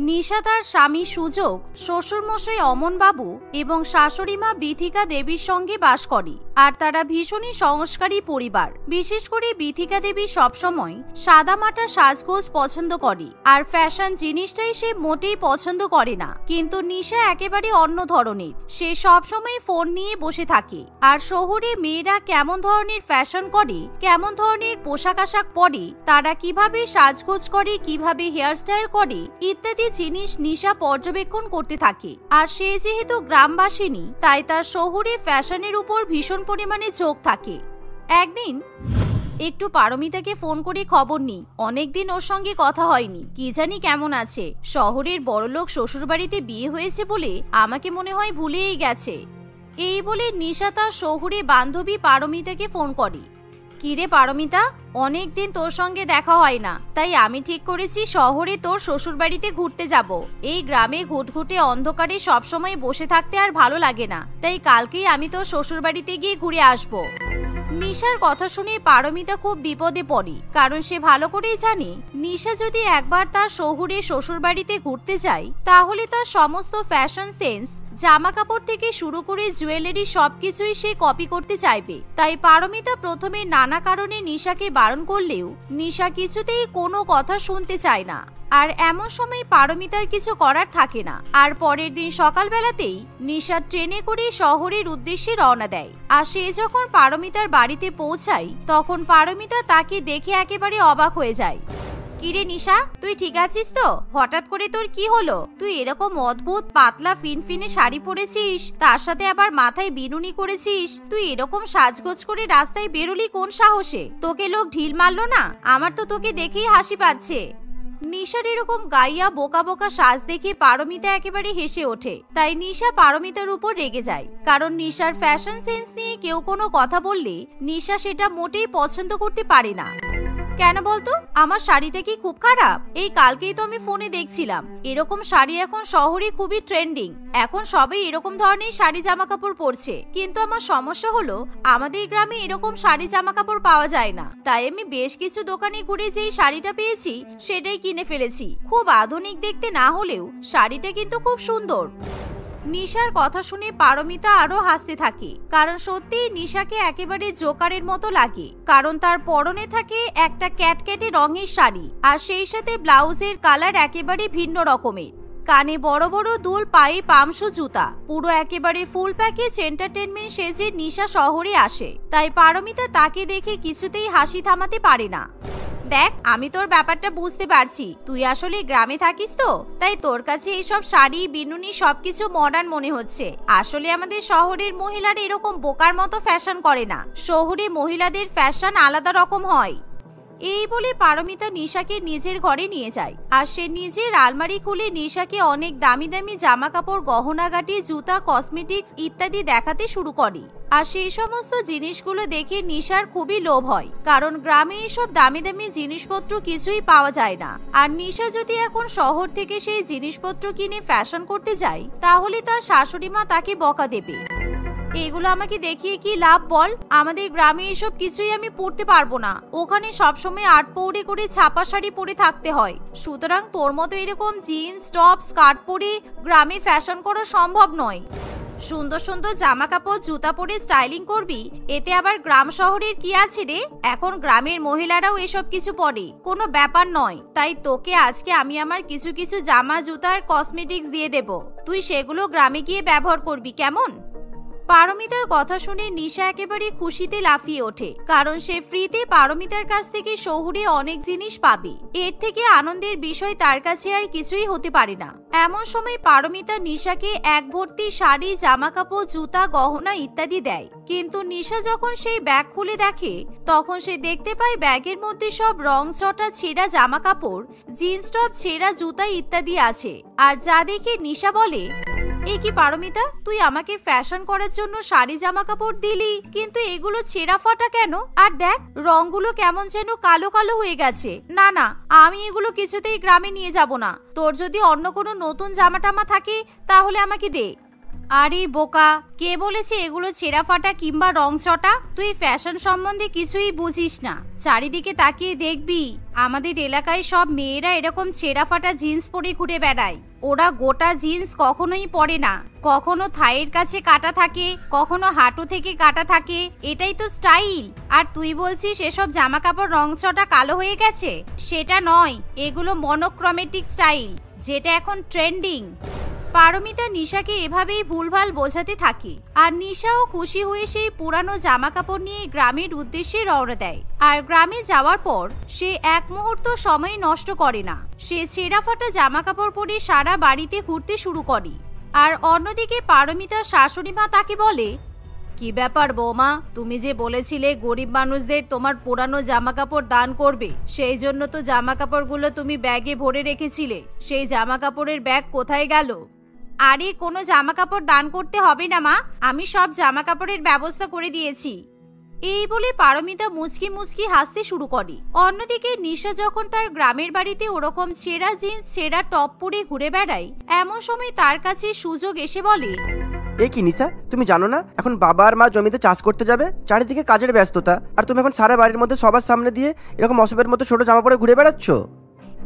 নিশা তার স্বামী সুযোগ, শ্বশুরমশাই অমনবাবু এবং শাশুড়িমা বিথিকা দেবীর সঙ্গে বাস করে। আর তারা ভীষণই সংস্কারী পরিবার। বিশেষ করে বিথিকা দেবী সবসময় সাদামাটা সাজগোজ পছন্দ করে, আর ফ্যাশন জিনিসটাই সে মোটেই পছন্দ করে না। কিন্তু নিশা একেবারে অন্য ধরনের। সে সবসময় ফোন নিয়ে বসে থাকে আর শহরে মেয়েরা কেমন ধরনের ফ্যাশন করে, কেমন ধরনের পোশাক আশাক পরে, তারা কিভাবে সাজগোজ করে, কিভাবে হেয়ারস্টাইল করে ইত্যাদি জিনিস নিশা পর্যবেক্ষণ করতে থাকে। আর সে যেহেতু গ্রামবাসিনী, তাই তার শহুরে ফ্যাশনের উপর ভীষণ পরিমাণে চোখ থাকে। একদিন একটু পারমিতাকে ফোন করে খবর নিই, অনেকদিন ওর সঙ্গে কথা হয়নি, কি জানি কেমন আছে। শহরের বড়লোক শ্বশুরবাড়িতে বিয়ে হয়েছে বলে আমাকে মনে হয় ভুলেই গেছে। এই বলে নিশা তার শহুরে বান্ধবী পারমিতাকে ফোন করে। কিরে পারমিতা, অনেকদিন তোর সঙ্গে দেখা হয় না, তাই আমি ঠিক করেছি শহরে তোর শ্বশুরবাড়িতে ঘুরতে যাব। এই গ্রামে ঘুটঘুটে অন্ধকারে সবসময় বসে থাকতে আর ভালো লাগে না, তাই কালকেই আমি তোর শ্বশুরবাড়িতে গিয়ে ঘুরে আসবো। নিশার কথা শুনে পারমিতা খুব বিপদে পড়ে, কারণ সে ভালো করেই জানে নিশা যদি একবার তার শহুরে শ্বশুরবাড়িতে ঘুরতে যায় তাহলে তার সমস্ত ফ্যাশন সেন্স, জামা কাপড় থেকে শুরু করে জুয়েলারি সবকিছুই সে কপি করতে চাইবে। তাই পারমিতা প্রথমে নানা কারণে নিশাকে বারণ করলেও নিশা কিছুতেই কোনো কথা শুনতে চায় না। আর এমন সময় পারমিতার কিছু করার থাকে না। আর পরের দিন সকালবেলাতেই নিশা ট্রেনে করে শহরের উদ্দেশ্যে রওনা দেয়। আর সে যখন পারমিতার বাড়িতে পৌঁছায় তখন পারমিতা তাকে দেখে একেবারে অবাক হয়ে যায়। কিরে নিশা, তুই ঠিক আছিস তো? হঠাৎ করে তোর কি হলো? তুই এরকম অদ্ভুত পাতলা ফিনফিনে শাড়ি পরেছিস, তার সাথে আবার মাথায় বিনুনি করেছিস। তুই এরকম সাজগোজ করে রাস্তায় বেরোলি কোন সাহসে? তোকে লোক ঢিল মারলো না? আমার তো তোকে দেখেই হাসি পাচ্ছে। নিশার এরকম গাইয়া বোকা বোকা সাজ দেখে পারমিতা একেবারে হেসে ওঠে। তাই নিশা পারমিতার উপর রেগে যায়, কারণ নিশার ফ্যাশন সেন্স নিয়ে কেউ কোনো কথা বললে নিশা সেটা মোটেই পছন্দ করতে পারে না। কেন বলতো, আমার শাড়িটা কি খুব খারাপ? এই কালকেই তো আমি ফোনে দেখছিলাম এরকম শাড়ি এখন শহরে খুবই ট্রেন্ডিং। এখন সবাই এরকম ধরনের শাড়ি জামা কাপড় পরছে, কিন্তু আমার সমস্যা হলো আমাদের গ্রামে এরকম শাড়ি জামা কাপড় পাওয়া যায় না। তাই আমি বেশ কিছু দোকানে ঘুরে যেই শাড়িটা পেয়েছি সেটাই কিনে ফেলেছি। খুব আধুনিক দেখতে না হলেও শাড়িটা কিন্তু খুব সুন্দর। নিশার কথা শুনে পারমিতা আরো হাসতে থাকে, কারণ সত্যি নিশাকে একেবারে জোকারের মতো লাগে। কারণ তার পরনে থাকে একটা ক্যাটক্যাটে রঙের শাড়ি, আর সেই সাথে ব্লাউজের কালার একেবারে ভিন্ন রকমের। কানে বড় বড় দুল, পায়ে পামশু জুতা, পুরো একেবারে ফুল প্যাকেজ এন্টারটেনমেন্ট সেজে নিশা শহরে আসে। তাই পারমিতা তাকে দেখে কিছুতেই হাসি থামাতে পারে না। দেখ, আমি তোর ব্যাপারটা বুঝতে পারছি, তুই আসলে গ্রামে থাকিস তো, তাই তোর কাছে এইসব শাড়ি বিনুনি সবকিছু মডার্ন মনে হচ্ছে। আসলে আমাদের শহরের মহিলারা এরকম বোকার মতো ফ্যাশন করে না। শহরে মহিলাদের ফ্যাশন আলাদা রকম হয়। এই বলে পারমিতা নিশাকে নিজের ঘরে নিয়ে যায়। আর সে নিজের আলমারি খুলে নিশাকে অনেক দামি দামি জামা কাপড়, গহনাগাটি, জুতা, কসমেটিক্স ইত্যাদি দেখাতে শুরু করে। আর সেই সমস্ত জিনিসগুলো দেখে নিশার খুবই লোভ হয়, কারণ গ্রামে এসব দামি দামি জিনিসপত্র কিছুই পাওয়া যায় না। আর নিশা যদি এখন শহর থেকে সেই জিনিসপত্র কিনে ফ্যাশন করতে যায় তাহলে তার শাশুড়ি মা তাকে বকা দেবে। এগুলো আমাকে দেখিয়ে কি লাভ বল? আমাদের গ্রামে এসব কিছুই আমি পরতে পারবো না। ওখানে সবসময় আট পৌড়ে করে ছাপা শাড়ি পরে থাকতে হয়। সুতরাং তোর মতো এরকম জিন্স, টপ, স্কার্ট পরে গ্রামে ফ্যাশন করা সম্ভব নয়। সুন্দর সুন্দর জামা কাপড়, জুতা পরে স্টাইলিং করবি, এতে আবার গ্রাম শহরের কি আছে রে? এখন গ্রামের মহিলারাও এসব কিছু পরে, কোনো ব্যাপার নয়। তাই তোকে আজকে আমি আমার কিছু কিছু জামা, জুতা আর কসমেটিক্স দিয়ে দেব, তুই সেগুলো গ্রামে গিয়ে ব্যবহার করবি, কেমন? পারমিতার কথা শুনে নিশা একেবারে খুশিতে লাফিয়ে ওঠে, কারণ সে ফ্রিতে পারমিতার কাছ থেকে শহুরে অনেক জিনিস পাবে। এর থেকে আনন্দের বিষয় তার কাছে আর কিছুই হতে পারে না। এমন সময় পারমিতা নিশাকে এক ভর্তি শাড়ি, জামা কাপড়, জুতা, গহনা ইত্যাদি দেয়। কিন্তু নিশা যখন সেই ব্যাগ খুলে দেখে তখন সে দেখতে পায় ব্যাগের মধ্যে সব রং চটা ছেঁড়া জামা কাপড়, জিন্স টপ, ছেঁড়া জুতা ইত্যাদি আছে। আর যা দেখে নিশা বলে, এ কি পারমিতা, তুই আমাকে ফ্যাশন করার জন্য শাড়ি জামা কাপড় দিলি, কিন্তু এগুলো ছেঁড়া ফাটা কেন? আর দেখ, রংগুলো কেমন যেন কালো কালো হয়ে গেছে। না না, আমি এগুলো কিছুতেই গ্রামে নিয়ে যাব না। তোর যদি অন্য কোনো নতুন জামা টামা থাকে তাহলে আমাকে দে। আরে বোকা, কে বলেছে এগুলো ছেঁড়া ফাটা কিংবা রংচটা? তুই ফ্যাশন সম্বন্ধে কিছুই বুঝিস না। চারিদিকে তাকিয়ে দেখবি আমাদের এলাকায় সব মেয়েরা এরকম ছেঁড়া ফাটা জিন্স পরে ঘুরে বেড়ায়। ওরা গোটা জিন্স কখনোই পরে না, কখনো থাইয়ের কাছে কাটা থাকে, কখনো হাঁটু থেকে কাটা থাকে। এটাই তো স্টাইল। আর তুই বলছিস এসব জামা কাপড় রংচটা কালো হয়ে গেছে? সেটা নয়, এগুলো মনোক্রোমেটিক স্টাইল, যেটা এখন ট্রেন্ডিং। পারমিতা নিশাকে এভাবেই ভুলভাল বোঝাতে থাকে আর নিশাও খুশি হয়ে সেই পুরানো জামা কাপড় নিয়ে গ্রামের উদ্দেশ্যে রওনা দেয়। আর গ্রামে যাওয়ার পর সে এক মুহূর্ত সময় নষ্ট করে না। সে ছেঁড়া ফাটা জামা কাপড় পরে সারা বাড়িতে ঘুরতে শুরু করে। আর অন্যদিকে পারমিতার শাশুড়ি মা তাকে বলে, কি ব্যাপার বৌমা, তুমি যে বলেছিলে গরিব মানুষদের তোমার পুরানো জামা কাপড় দান করবে, সেই জন্য তো জামা কাপড়গুলো তুমি ব্যাগে ভরে রেখেছিলে। সেই জামা কাপড়ের ব্যাগ কোথায় গেল? আরে কোনো জামা কাপড় দান করতে হবে না মা, আমি সব জামা কাপড়ের ব্যবস্থা করে দিয়েছি। এই বলে পারমিতা মুচকি মুচকি হাসতে শুরু করে। অন্যদিকে নিশা যখন তার গ্রামের বাড়িতে ওরকম ছেঁড়া জিন্স ছেঁড়া টপ পরে ঘুরে বেড়ায়, এমন সময় তার কাছে সুযোগ এসে বলে, এ কি নিশা, তুমি জানো না এখন বাবা আর মা জমিতে চাষ করতে যাবে? চারিদিকে কাজের ব্যস্ততা, আর তুমি এখন সারা বাড়ির মধ্যে সবার সামনে দিয়ে এরকম অসুবের মতো ছোট জামা পরে ঘুরে বেড়াচ্ছ?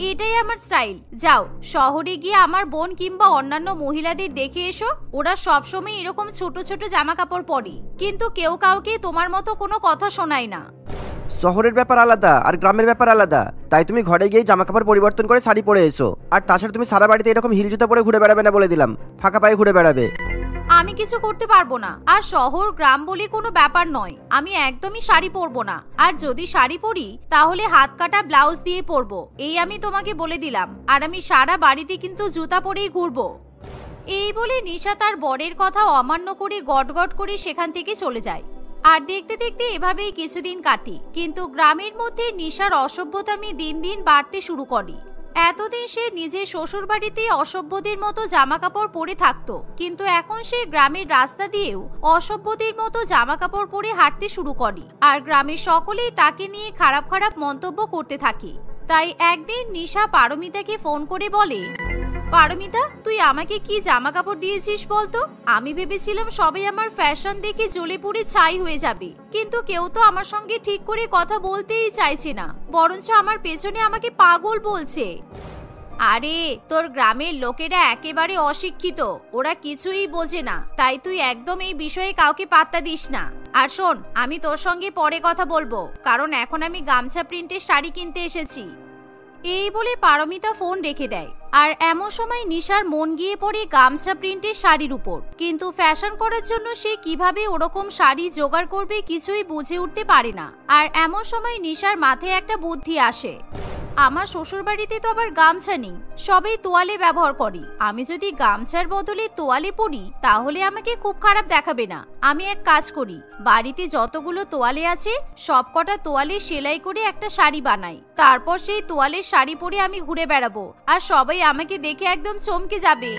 এটাই আমার স্টাইল। যাও শহরে গিয়ে আমার বোন কিংবা অন্যান্য মহিলাদের দেখে এসো, ওরা সবসময় এরকম ছোট ছোট জামা কাপড় পরে, কিন্তু কেউ কাউকে তোমার মতো কোনো কথা শোনায় না। শহরের ব্যাপার আলাদা আর গ্রামের ব্যাপার আলাদা, তাই তুমি ঘরে গিয়ে জামা কাপড় পরিবর্তন করে শাড়ি পরে এসো। আর তাছাড়া তুমি সারা বাড়িতে এরকম হিল জুতা পরে ঘুরে বেড়াবে না বলে দিলাম, ফাঁকা পায়ে ঘুরে বেড়াবে। আমি কিছু করতে পারবো না। আর শহর গ্রাম বলে কোনো ব্যাপার নয়, আমি একদমই শাড়ি পরবো না। আর যদি শাড়ি পরি তাহলে হাত কাটা ব্লাউজ দিয়ে পরবো, এই আমি তোমাকে বলে দিলাম। আর আমি সারা বাড়িতে কিন্তু জুতা পরেই ঘুরবো। এই বলে নিশা তার বরের কথা অমান্য করে গটগট করে সেখান থেকে চলে যায়। আর দেখতে দেখতে এভাবেই কিছুদিন কাটে। কিন্তু গ্রামের মধ্যে নিশার অসভ্যতামি দিন দিন বাড়তে শুরু করে। এতদিন সে নিজের শ্বশুর বাড়িতে অসভ্যদের মতো জামা কাপড় পরে থাকতো, কিন্তু এখন সে গ্রামের রাস্তা দিয়েও অসভ্যদের মতো জামা কাপড় পরে হাঁটতে শুরু করে। আর গ্রামের সকলেই তাকে নিয়ে খারাপ খারাপ মন্তব্য করতে থাকে। তাই একদিন নিশা পারমিতাকে ফোন করে বলে, পারমিতা, তুই আমাকে কি জামা কাপড় দিয়েছিস বলতো? আমি ভেবেছিলাম সবাই আমার ফ্যাশন দেখে জ্বলে পুড়ে ছাই হয়ে যাবে, কিন্তু কেউ তো আমার সঙ্গে ঠিক করে কথা বলতেই চাইছে না, বরঞ্চ আমার পেছনে আমাকে পাগল বলছে। আরে তোর গ্রামের লোকেরা একেবারে অশিক্ষিত, ওরা কিছুই বোঝে না, তাই তুই একদম এই বিষয়ে কাউকে পাত্তা দিস না। আর শোন, আমি তোর সঙ্গে পরে কথা বলবো, কারণ এখন আমি গামছা প্রিন্টের শাড়ি কিনতে এসেছি। এই বলে পারমিতা ফোন রেখে দেয়। আর এমন সময় নিশার মন গিয়ে পড়ে গামছা প্রিন্টের শাড়ির উপর। কিন্তু ফ্যাশন করার জন্য সে কিভাবে ওরকম শাড়ি জোগাড় করবে কিছুই বুঝে উঠতে পারে না। আর এমন সময় নিশার মাথায় একটা বুদ্ধি আসে, আমার শ্বশুর বাড়িতে তো আবার গামছা নেই, সবাই তোয়ালে ব্যবহার করে। আমি যদি গামছার বদলে তোয়ালে পরি তাহলে আমাকে খুব খারাপ দেখাবে না। আমি এক কাজ করি, বাড়িতে যতগুলো তোয়ালে আছে সবকটা তোয়ালে সেলাই করে একটা শাড়ি বানাই, তারপর সেই তোয়ালের শাড়ি পরে আমি ঘুরে বেড়াবো, আর সবাই আমাকে দেখে একদম চমকে যাবে।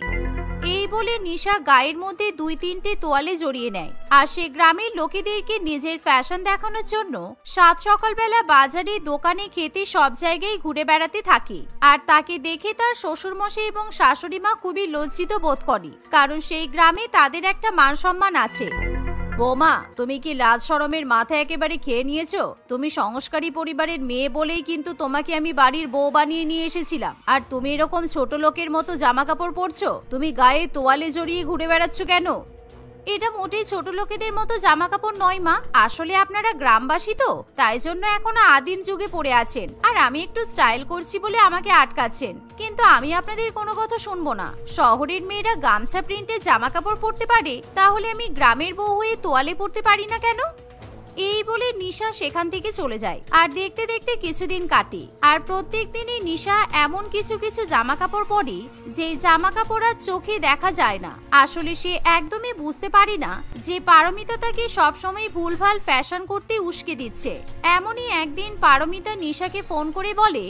এই বলে নিশা গায়ের মধ্যে 2-3টে তোয়ালে জড়িয়ে নেয়। আর সে গ্রামের লোকেদেরকে নিজের ফ্যাশন দেখানোর জন্য সাত সকালবেলা বাজারে, দোকানে, খেতে সব জায়গায় ঘুরে বেড়াতে থাকে। আর তাকে দেখে তার শ্বশুরমশাই এবং শাশুড়ি মা খুবই লজ্জিত বোধ করে, কারণ সেই গ্রামে তাদের একটা মান সম্মান আছে। বৌমা, তুমি কি লাজ শরমের মাথা একেবারে খেয়ে নিয়েছো? তুমি সংস্কারী পরিবারের মেয়ে বলেই কিন্তু তোমাকে আমি বাড়ির বউ বানিয়ে নিয়ে এসেছিলাম, আর তুমি এরকম ছোট লোকের মতো জামা কাপড় পরছো। তুমি গায়ে তোয়ালে জড়িয়ে ঘুরে বেড়াচ্ছ কেন? এটা মোটেই ছোট লোকেদের মতো জামা কাপড় নয় মা, আসলে আপনারা গ্রামবাসী তো, তাই জন্য এখনো আদিম যুগে পড়ে আছেন, আর আমি একটু স্টাইল করছি বলে আমাকে আটকাচ্ছেন। কিন্তু আমি আপনাদের কোনো কথা শুনবো না। শহরের মেয়েরা গামছা প্রিন্টের জামা কাপড় পরতে পারে, তাহলে আমি গ্রামের বউ হয়ে তোয়ালে পরতে পারি না কেন? এই বলে নিশা সেখান থেকে চলে যায়। আর দেখতে দেখতে কিছুদিন কাটে। আর প্রত্যেক দিনই নিশা এমন কিছু কিছু জামা কাপড় পরে যে জামা কাপড় আর চোখে দেখা যায় না। আসলে সে একদমই বুঝতে পারে না যে পারমিতা তাকে সবসময় ভুলভাল ফ্যাশন করতে উস্কে দিচ্ছে। এমনই একদিন পারমিতা নিশাকে ফোন করে বলে,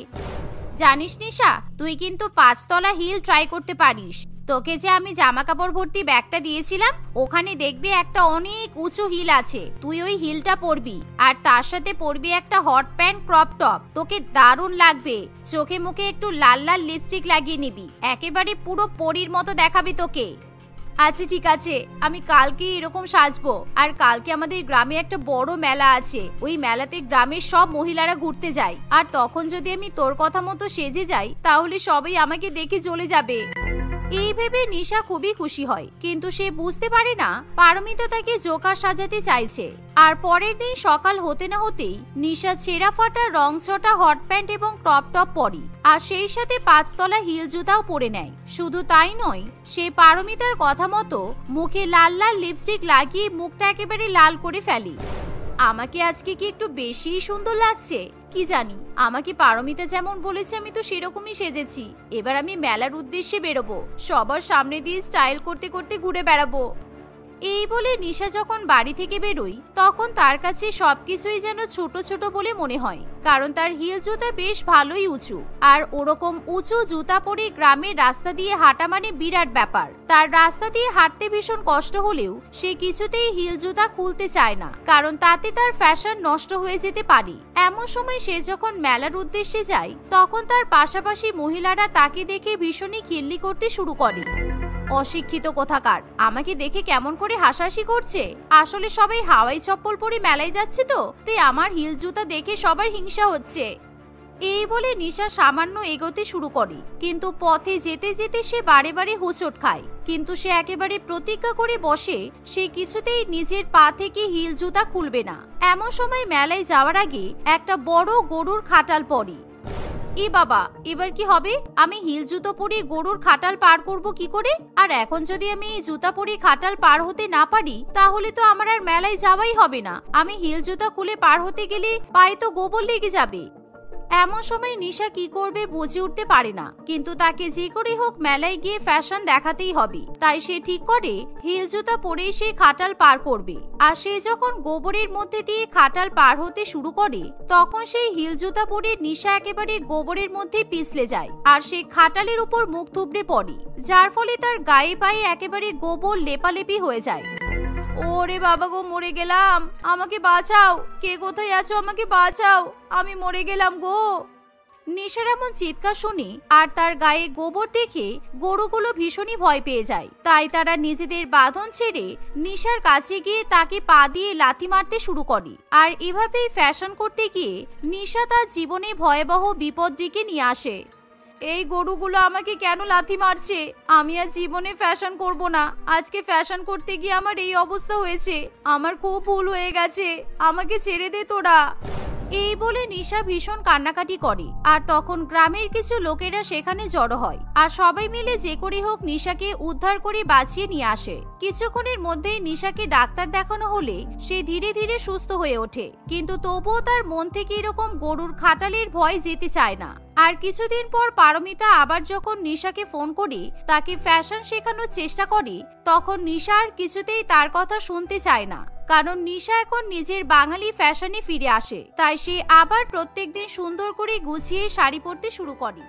জানিস নিশা, তুই কিন্তু 5 তলা হিল ট্রাই করতে পারিস। তোকে যে আমি জামা কাপড় ভর্তি ব্যাগটা দিয়েছিলাম, ওখানে দেখবি একটা অনেক উঁচু হিল আছে, তুই ওই হিলটা পরবি, আর তার সাথে পরবি একটা হট প্যান্ট ক্রপ টপ। তোকে দারুণ লাগবে। চোখে মুখে একটু লাল লাল লিপস্টিক লাগিয়ে নিবি, একেবারে পুরো পরীর মতো দেখাবি তোকে। আচ্ছা ঠিক আছে, আমি কালকে এরকম সাজবো। আর কালকে আমাদের গ্রামে একটা বড় মেলা আছে, ওই মেলাতে গ্রামের সব মহিলারা ঘুরতে যায়। আর তখন যদি আমি তোর কথা মতো সেজে যাই তাহলে সবাই আমাকে দেখে চলে যাবে। এই ভেবে নিশা খুবই খুশি হয়, কিন্তু সে বুঝতে পারে না পারমিতা তাকে জোকার সাজাতে চাইছে। আর পরের দিন সকাল হতে না হতেই নিশা ছেঁড়া ফাটা রংচটা হট প্যান্ট এবং ক্রপ টপ পরে, আর সেই সাথে 5 তলা হিল জুতাও পরে নেয়। শুধু তাই নয়, সে পারমিতার কথা মতো মুখে লাল লাল লিপস্টিক লাগিয়ে মুখটা একেবারে লাল করে ফেলে। আমাকে আজকে কি একটু বেশি সুন্দর লাগছে কি জানি। আমাকে পারমিতা যেমন বলেছে আমি তো সেরকমই সেজেছি। এবার আমি মেলার উদ্দেশ্যে বেরোবো, সবার সামনে দিয়ে স্টাইল করতে করতে ঘুরে বেড়াবো। এই বলে নিশা যখন বাড়ি থেকে বেরোয় তখন তার কাছে সবকিছুই যেন ছোট ছোট বলে মনে হয়, কারণ তার হিল জুতা বেশ ভালোই উঁচু। আর ওরকম উঁচু জুতা পরে গ্রামের রাস্তা দিয়ে হাঁটা মানে বিরাট ব্যাপার। তার রাস্তা দিয়ে হাঁটতে ভীষণ কষ্ট হলেও সে কিছুতেই হিল জুতা খুলতে চায় না, কারণ তাতে তার ফ্যাশন নষ্ট হয়ে যেতে পারে। এমন সময় সে যখন মেলার উদ্দেশ্যে যায় তখন তার পাশাপাশি মহিলারা তাকে দেখে ভীষণই খিল্লি করতে শুরু করে। অশিক্ষিত কোথাকার, আমাকে দেখে কেমন করে হাসাহাসি করছে। আসলে সবাই হাওয়াই চপ্পল পরে মেলায় যাচ্ছে তো, তাই আমার হিল জুতা দেখে সবার হিংসা হচ্ছে। এই বলে নিশা সামান্য এগোতে শুরু করে, কিন্তু পথে যেতে যেতে সে বারে বারে হোঁচট খায়। কিন্তু সে একেবারে প্রতিজ্ঞা করে বসে সে কিছুতেই নিজের পা থেকে হিল জুতা খুলবে না। এমন সময় মেলায় যাওয়ার আগে একটা বড় গরুর খাটাল পড়ে। এ বাবা, এবার কি হবে? আমি হিল জুতো পরে গরুর খাটাল পার করব কি করে? আর এখন যদি আমি এই জুতা পরে খাটাল পার হতে না পারি তাহলে তো আমার আর মেলায় যাওয়াই হবে না। আমি হিল জুতা খুলে পার হতে গেলে পায়ে তো গোবর লেগে যাবে। এমন সময় নিশা কি করবে বুঝে উঠতে পারে না, কিন্তু তাকে যে করে হোক মেলায় গিয়ে ফ্যাশন দেখাতেই হবে। তাই সে ঠিক করে হিল জুতা পরে সে খাটাল পার করবে। আর সে যখন গোবরের মধ্যে দিয়ে খাটাল পার হতে শুরু করে তখন সেই হিল জুতা পরে নিশা একেবারে গোবরের মধ্যে পিছলে যায়, আর সে খাটালের উপর মুখ থুবড়ে পড়ে, যার ফলে তার গায়ে পায়ে একেবারে গোবর লেপালেপি হয়ে যায়। ওরে বাবা গো, মরে গেলাম, আমাকে বাঁচাও, কে কোথায় আছো, আমাকে বাঁচাও, আমি মরে গেলাম গো। নিশার এমন চিৎকার শুনে আর তার গায়ে গোবর দেখে গরুগুলো ভীষণই ভয় পেয়ে যায়। তাই তারা নিজেদের বাঁধন ছেড়ে নিশার কাছে গিয়ে তাকে পা দিয়ে লাথি মারতে শুরু করে। আর এভাবেই ফ্যাশন করতে গিয়ে নিশা তার জীবনে ভয়াবহ বিপদ ডেকে নিয়ে আসে। এই গরুগুলো আমাকে কেন লাথি মারছে? আমি আর জীবনে ফ্যাশন করব না। আজকে ফ্যাশন করতে গিয়ে আমার এই অবস্থা হয়েছে, আমার খুব ভুল হয়ে গেছে, আমাকে ছেড়ে দে তোরা। এই বলে নিশা ভীষণ কান্নাকাটি করে। আর তখন গ্রামের কিছু লোকেরা সেখানে জড়ো হয়, আর সবাই মিলে যে করে হোক নিশাকে উদ্ধার করে বাঁচিয়ে নিয়ে আসে। কিছুক্ষণের মধ্যেই নিশাকে ডাক্তার দেখানো হলে সে ধীরে ধীরে সুস্থ হয়ে ওঠে, কিন্তু তবুও তার মন থেকে এরকম গরুর খাটালের ভয় যেতে চায় না। আর কিছুদিন পর পারমিতা আবার যখন নিশাকে ফোন করে তাকে ফ্যাশন শেখানোর চেষ্টা করে তখন নিশা আর কিছুতেই তার কথা শুনতে চায় না, কারণ নিশা এখন নিজের বাঙালি ফ্যাশনে ফিরে আসে। তাই সে আবার প্রত্যেকদিন সুন্দর করে গুছিয়ে শাড়ি পরতে শুরু করে।